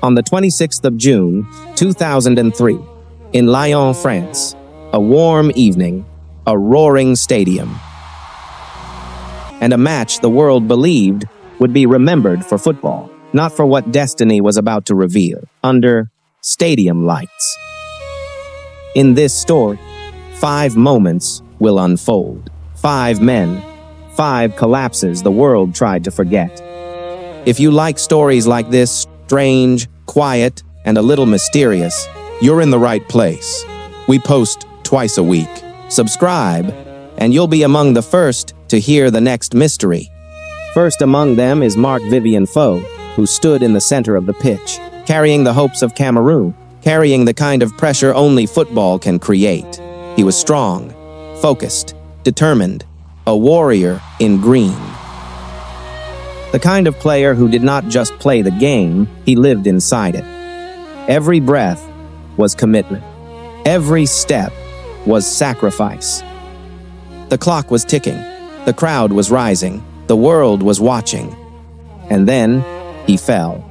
On the 26th of June, 2003, in Lyon, France, a warm evening, a roaring stadium, and a match the world believed would be remembered for football, not for what destiny was about to reveal, under stadium lights. In this story, 5 moments will unfold. 5 men, 5 collapses the world tried to forget. If you like stories like this, strange, quiet, and a little mysterious, you're in the right place. We post twice a week. Subscribe, and you'll be among the first to hear the next mystery. First among them is Marc Vivien Foe, who stood in the center of the pitch, carrying the hopes of Cameroon, carrying the kind of pressure only football can create. He was strong, focused, determined, a warrior in green. The kind of player who did not just play the game, he lived inside it. Every breath was commitment. Every step was sacrifice. The clock was ticking. The crowd was rising. The world was watching. And then he fell.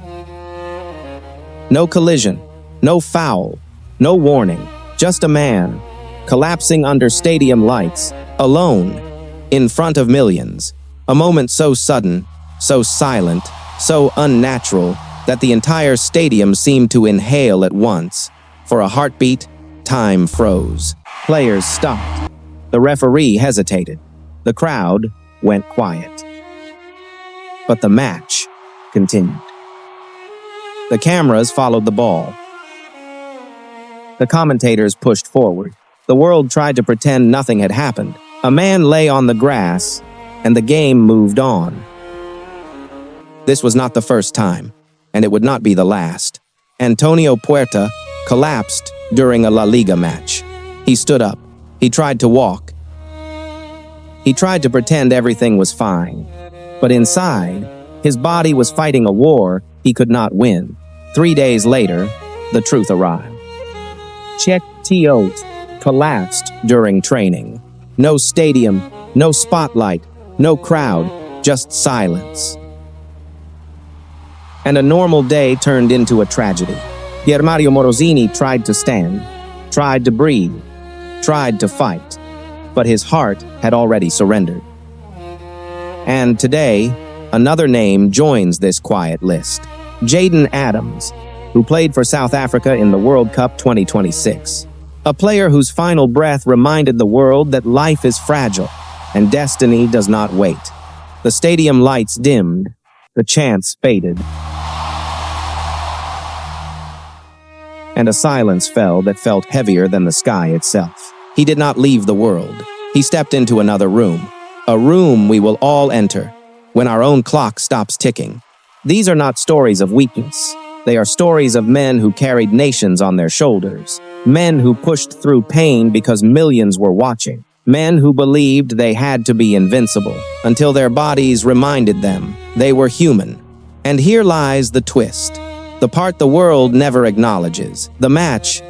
No collision, no foul, no warning, just a man collapsing under stadium lights, alone, in front of millions. A moment so sudden, so silent, so unnatural that the entire stadium seemed to inhale at once. For a heartbeat, time froze. Players stopped. The referee hesitated. The crowd went quiet. But the match continued. The cameras followed the ball. The commentators pushed forward. The world tried to pretend nothing had happened. A man lay on the grass, and the game moved on. This was not the first time, and it would not be the last. Antonio Puerta collapsed during a La Liga match. He stood up. He tried to walk. He tried to pretend everything was fine. But inside, his body was fighting a war he could not win. 3 days later, the truth arrived. Cheick Tioté collapsed during training. No stadium, no spotlight, no crowd, just silence. And a normal day turned into a tragedy. Piermario Morosini tried to stand, tried to breathe, tried to fight, but his heart had already surrendered. And today, another name joins this quiet list. Jayden Adams, who played for South Africa in the World Cup 2026. A player whose final breath reminded the world that life is fragile and destiny does not wait. The stadium lights dimmed, the chants faded, and a silence fell that felt heavier than the sky itself. He did not leave the world. He stepped into another room, a room we will all enter when our own clock stops ticking. These are not stories of weakness. They are stories of men who carried nations on their shoulders, men who pushed through pain because millions were watching, men who believed they had to be invincible until their bodies reminded them they were human. And here lies the twist, the part the world never acknowledges. The match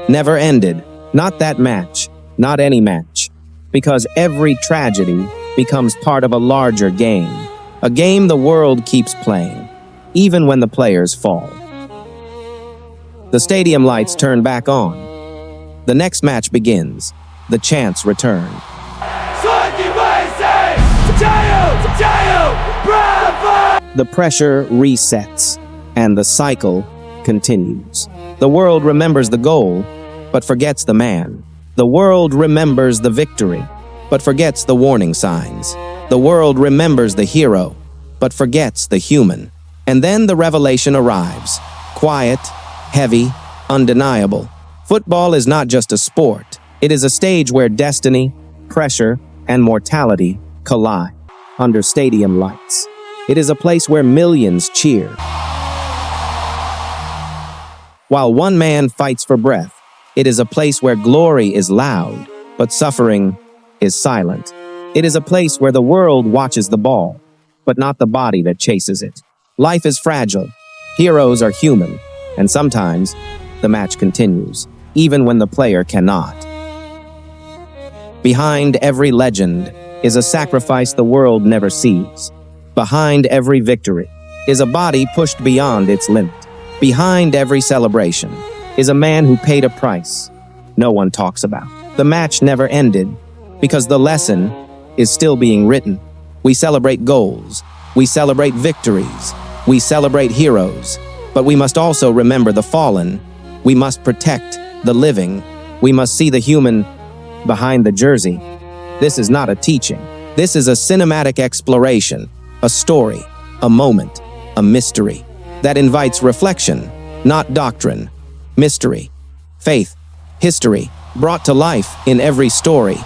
never ended. Not that match, not any match, because every tragedy becomes part of a larger game, a game the world keeps playing, even when the players fall. The stadium lights turn back on. The next match begins. The chants return. The pressure resets, and the cycle continues. The world remembers the goal, but forgets the man. The world remembers the victory, but forgets the warning signs. The world remembers the hero, but forgets the human. And then the revelation arrives. Quiet, heavy, undeniable. Football is not just a sport. It is a stage where destiny, pressure, and mortality collide under stadium lights. It is a place where millions cheer, while one man fights for breath. It is a place where glory is loud, but suffering is silent. It is a place where the world watches the ball, but not the body that chases it. Life is fragile. Heroes are human, and sometimes the match continues, even when the player cannot. Behind every legend is a sacrifice the world never sees. Behind every victory is a body pushed beyond its limit. Behind every celebration is a man who paid a price no one talks about. The match never ended because the lesson is still being written. We celebrate goals, we celebrate victories, we celebrate heroes, but we must also remember the fallen. We must protect the living. We must see the human behind the jersey. This is not a teaching. This is a cinematic exploration, a story, a moment, a mystery that invites reflection, not doctrine. Mystery, faith, history, brought to life in every story.